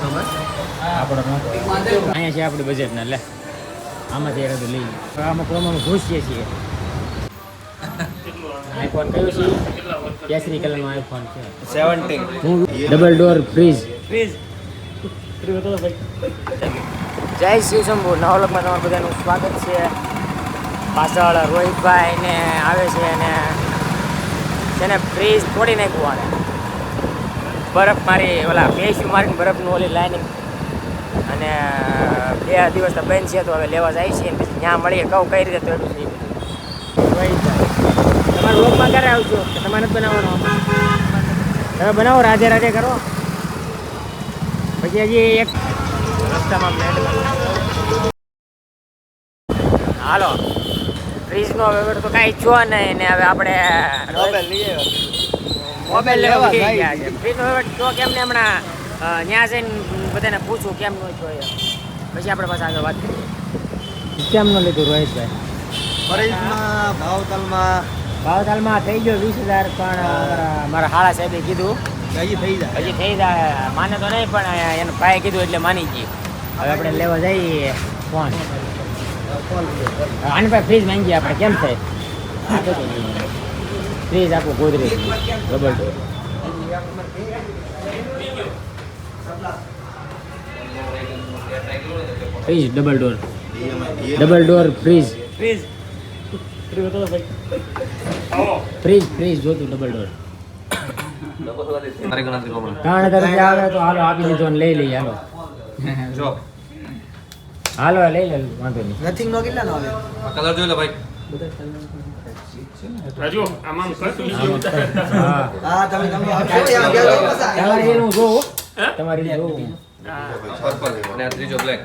આપણો અહીંયા છે આપણે બજેટના લે આમાંથી એક લઈ લઈએ આમાં પ્રમાણે ઘૂસીએ છીએ આઈફોન કયો છે કેસરી કલરનો આઈફોન છે 17 ડબલ ડોર ફ્રીજ જય શિવ શંભુ નવા લોકમાં તમારું બધાનું સ્વાગત છે. પાછળ રોહિતભાઈ ને આવે છે અને તેને ફ્રીજ તોડી નાખ્યું આને બરફ મારી ઓલા પેસ્યુ મારીને બરફનું ઓલી લાઈનિંગ અને 2 દિવસ તો બંધ છે તો હવે લેવા જાય છે ને પછી ત્યાં મળીએ કહું કઈ રીતે તોડ્યું છે રોહિતભાઈ તમારા લોકમાં ક્યારે આવજો તમારે નથી બનાવવાનો તમે બનાવો રાધે રાધે કરો પછી હજી એક રસ્તામાં હાલો ફ્રીજનો હવે તો કાંઈ છો નહીં ને હવે આપણે મોબાઈલ લેવા ગયા છે ફ્રીજનો હવે તો કેમ ને હમણાં ત્યાં જઈને બધાને પૂછું કેમ નો છો પછી આપણે પાછા આગળ વાત કરીએ. કેમ નો લીધું રોહિતભાઈ? ભાવતાલમાં થઈ ગયો 20,000 પણ મારા હાળા સાહેબે કીધું હજી થઈ જાય માને તો નહીં પણ એનો ભાઈ કીધું એટલે માની ગઈ. હવે આપણે લેવા જઈએ ફોન આની પાસે ફ્રીજ માંગીએ આપણે કેમ થાય ફ્રીજ આપું Godrej double door fridge double door fridge fridge જોતું ડબલ ડોર કારણ તરફ આવે તો હાલો આપી દીધો ને લઈ લઈએ હાલો લઈ લે વાંધો નહીં. નથિંગ નો કેટલા નો આવે કલર જોઈ લે ભાઈ રાજુ આમાં કરતું હા તમે તમારી એનું જોવું તમારી જોવું પર્પલ અને આ ત્રીજો બ્લેક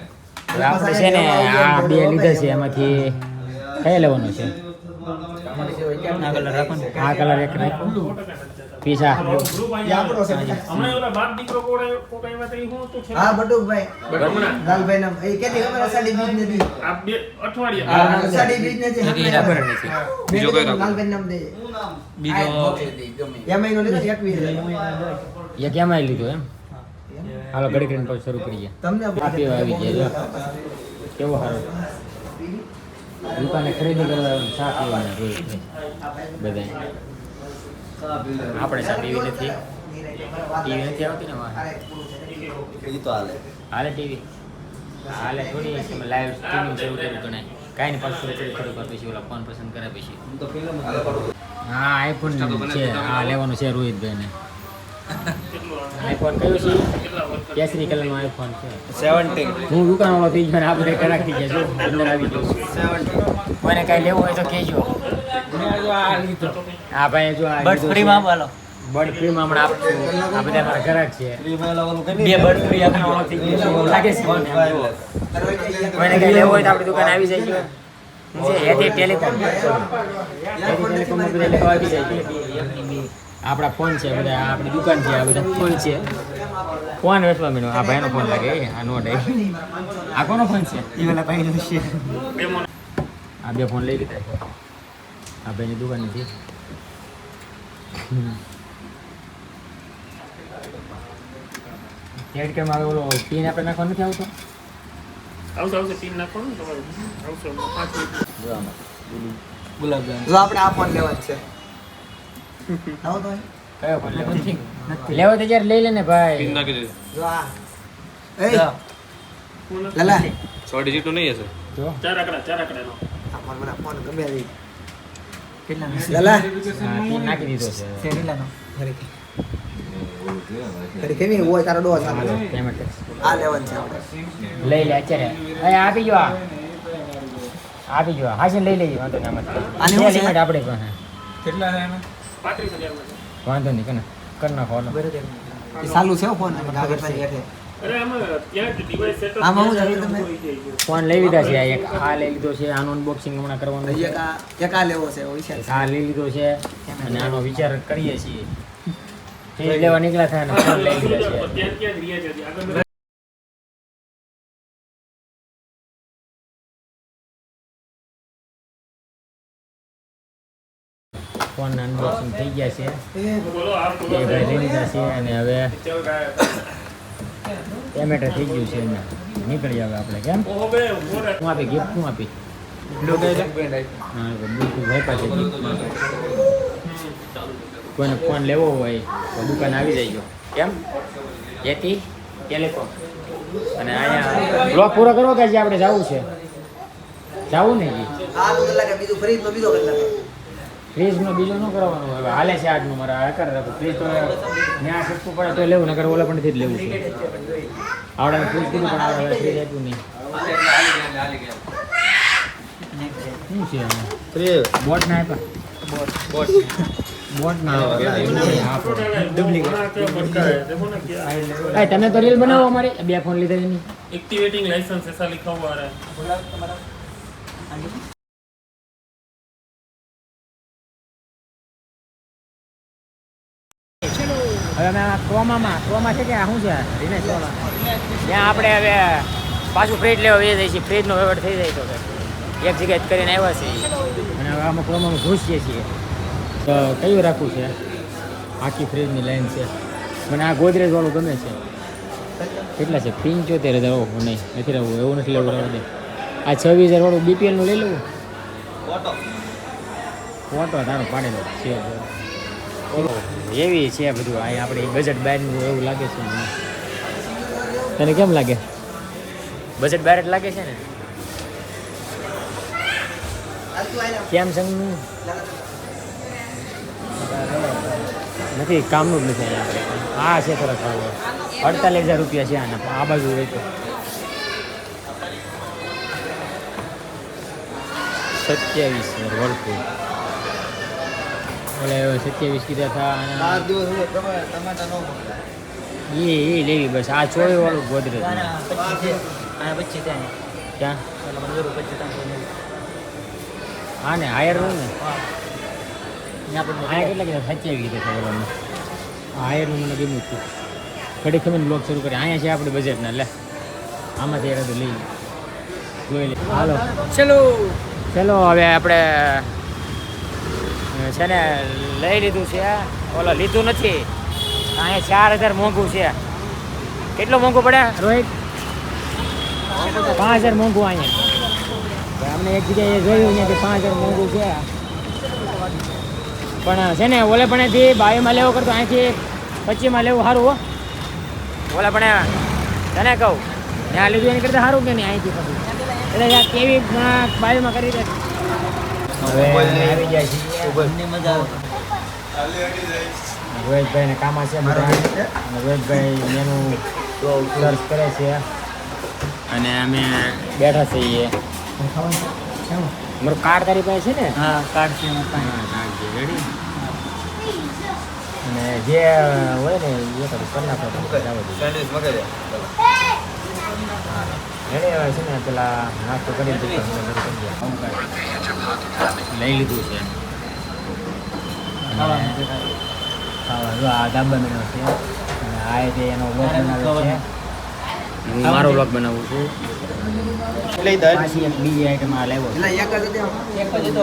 આપણે છે ને આ બે લીધા છે એમાંથી કયા લેવાનો છે? આ કલર એક નાખો પીસા હમણાં ઓલા બાપ દીકરો કોકાઈમાં તઈ હું તો છે હા બટુકભાઈ લાલભાઈ નામ એ કેની ખબર અષાઢી બીજ નથી આ 2 અઠવાડિયા અષાઢી બીજ નથી બીજો કઈ લાલભાઈ નામ દે બીજો એમાં નો લીધો 21 એ કેમ લીધો એમ હાલો ઘડી કરીને પછી શરૂ કરીએ. તમને આપી આવી ગયા જો કેવો સારો દુકાને ખરીદી કરવા ચા પીવાના જોઈએ બધા આપણે ચા પીવી નથી ટીવી નથી આવતી ને તો હાલે હાલે ટીવી હાલે થોડી લાઈવ સ્ટ્રીમિંગ શરૂ કર્યું તો નહીં કાંઈ નહીં પાછું થોડું કર પછી ઓલા ફોન પસંદ કરે પછી હા આઈફોન છે હા લેવાનું છે રોહિતભાઈને આઈફોન કયો છે કેસરી કલરનો આઈફોન છે 17 હું દુકાનવાળો થઈ ગયો ને આપણે કરાક થઈ ગયા જો અંદર આવી ગયો 17 કોઈને કાંઈ લેવું હોય તો કહેજો. હા ભાઈ જો આ બર્ડ ફ્રીમાં હાલો બર્ડ ફ્રીમાં હમણાં આપશું આ બધા મારા ઘરાક છે બે બર્ડ ફ્રી આપવાનો થઈ ગયો લાગે છે મને કોઈને કાંઈ લેવું હોય તો આપણી દુકાને આવી જાય છે એથી ટેલિકોમ બધા લેવા આવી જાય આપણા ફોન છે બધા આપણી દુકાન છે આ બધા ફોન છે ફોન વેચવા મીનો આ ભાઈનો ફોન લાગે આ નોટ આ કોનો ફોન છે એ વાલા ભાઈનો છે આ બે ફોન લઈ લીધા આ ભાઈની દુકાન નથી ક્રેડિટ કાર્ડમાં ઓલો પિન આપણે નાખવા નથી આવતો આવશે પિન નાખો ને તમારું આવશે 5 ગુલાબજામ જો આપણે આ ફોન લેવા જ છે આવો તો કયો ફોન લેવો નથી લેવો તો જ્યારે લઈ લે ને ભાઈ પિન નાખી દે જો આ એ લલા 100 ડિજિટ તો નહીં હશે જો 4 આંકડાનો આ ફોન મને ફોન ગમે આવી કેટલા લલા હા પિન નાખી દીધો છે કેટલાનો અરે કેવી હોય તારો ડોસ હાલો પેમેન્ટ આ લેવન છે આપણે લઈ લે અત્યારે એ આપી જો આપી જો હા છે લઈ લેજો વાંધો નહીં આમાં લિમિટ આપણે પાસે કેટલા છે 35,000 વાંધો નહીં કને કર નાખો હાલો એ ચાલુ છે ફોન આગળ પાછી હેઠે અરે આમાં ત્યાં ડિવાઇસ સેટઅપ આમાં હું જાણું તમે ફોન લઈ લીધા છે એક આ લઈ લીધો છે આનો અનબોક્સિંગ હમણાં કરવાનું છે એક આ લેવો છે વિચાર આ લઈ લીધો છે અને આનો વિચાર કરીએ છીએ ફ્રીજ લેવા નીકળ્યા થાય ને ફોન લઈ લીધા છે ત્યાં ક્યાં જ રહ્યા છે આગળ ફોન અનબોક્સિંગ થઈ ગયા છે બોલો આપ એ ભાઈ લઈ લીધા છે અને હવે પેમેન્ટ થઈ ગયું છે એને નીકળી આવે આપણે કેમ ઓહો બે મોરે શું આપી ગિફ્ટ શું આપી હા બિલકુલ ભાઈ પાસે gift. કોઈને ફોન લેવો હોય તો દુકાન આવી જઈજો કેમ જેથી ટેલિકોમ અને અહીંયા બ્લોગ પૂરો કરવો કે હજી આપણે જવું છે જવું ને જી ફ્રીજનો બીજો ન કરવાનો હવે હાલે છે આજનું મારે આ કરી રાખું ફ્રીજ તો ત્યાં સસ્તું પડે તો લેવું નકર ઓલા પણ જ લેવું છે આવડે ફ્રીજ કીધું પણ આવડે ફ્રીજ આપ્યું નહીં શું છે બોટ ના આપ્યા બોટ ના ડુપ્લિકેટ તમે તો રીલ બનાવો અમારી 2 ફોન લીધા એની एक्टिवेटिंग लाइसेंस ऐसा लिखा हुआ आ रहा है હવે અમે ક્રોમા છે કે શું છે દિનેશ ત્યાં આપણે હવે પાછું ફ્રીજ લેવા જઈએ છીએ ફ્રીજનો વ્યવહાર થઈ જાય તો એક જગ્યાએ જ કરીને આવ્યા છીએ અને હવે આમાં ક્રોમામાં ઘૂસીએ છીએ તો કયું રાખવું છે આખી ફ્રીજની લાઈન છે મને આ ગોદરેજ વાળું ગમે છે કેટલા છે 75,000 ઓહો નહીં નથી રહેવું એવું નથી લેવું રહેવા દે આ 26,000 વાળું બીપીએલનું લઈ લેવું ફોટો તારો પાડેલો છે એવી છે બધું આ આપણે બજેટ બહારનું એવું લાગે છે મને તને કેમ લાગે બજેટ બહાર જ લાગે છે ને સેમસંગનું નથી કામનું જ નથી અહીંયા આ છે થોડા ખાવા 48,000 રૂપિયા છે આના આ બાજુ હોય તો 27,000 વર્કુ ઓલે 27 કીધા હતા એ લેવી બસ આ 24 વાળું ગોદરેજ ક્યાં હા ને હાયર હોય ને અહીંયા કેટલા કીધા 27 કીધા હતા ઓલામાં હાયરનું મને ગમ્યું હતું ઘડી ખમીને બ્લોગ શરૂ કરે અહીંયા છે આપણે બજેટના લે આમાંથી એકાદું લઈ જોઈ લે હાલો ચલો હવે આપણે છે ને લઈ લીધું છે ઓલો લીધું નથી અહીંયા 4,000 મોંઘું છે કેટલું મોંઘું પડે રોહિત 5,000 મોંઘું અહીંયા અમને એક જગ્યાએ જોયું ને કે 5,000 મોંઘું છે પણ છે ને ઓલે પણ 22માં લેવો કરતો અહીંથી 25માં લેવું સારું હો ઓલા પણ તને કહું ત્યાં લીધું એની કરતાં સારું કે નહીં અહીંથી પછી એટલે કેવી 22માં કરી દે હવે આવી જાય છે રોહિતભાઈ ને કામ છે બધા રોહિતભાઈ એનું સર્ચ કરે છે અને અમે બેઠા છીએ મારું કાર્ડ તારી પાસે છે ને હા કાર્ડ છે રેડી અને જે હોય ને એ કરી નાખો રેડી છે ને પેલા નાસ્તો કરી લઈ લીધું છે આ ડાબાનો છે અને આ તે એનો વ્લોગ બનાવ્યો છે હું મારો વ્લોગ બનાવું છું પાછી એક બીજી આઈટમ આ લાવ્યો એક જ હતો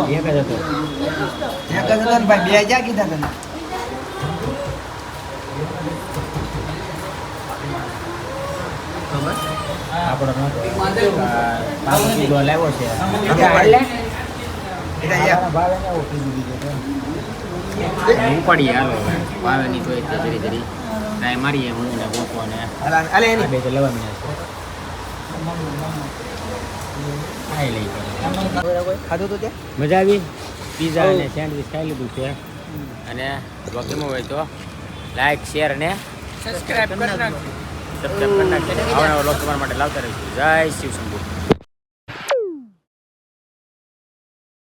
ભાઈ 2,000 કીધા તને આપણો કિલો લાવ્યો છે ઉપાડીએ હાલો ભાવે ની તો ધીરે ધીરે ટ્રાય મારીએ હું ને ગોપો ને બે તો લેવા ખાધું તો ત્યાં મજા આવી પીઝા અને સેન્ડવિચ ખાઈ લીધું છે અને ગમ્યું હોય તો લાઈક શેર અને સબસ્ક્રાઈબ કરી નાખજો આવનારા લોકો તમારા માટે લાવતા રહીશું જય શિવ શંભુ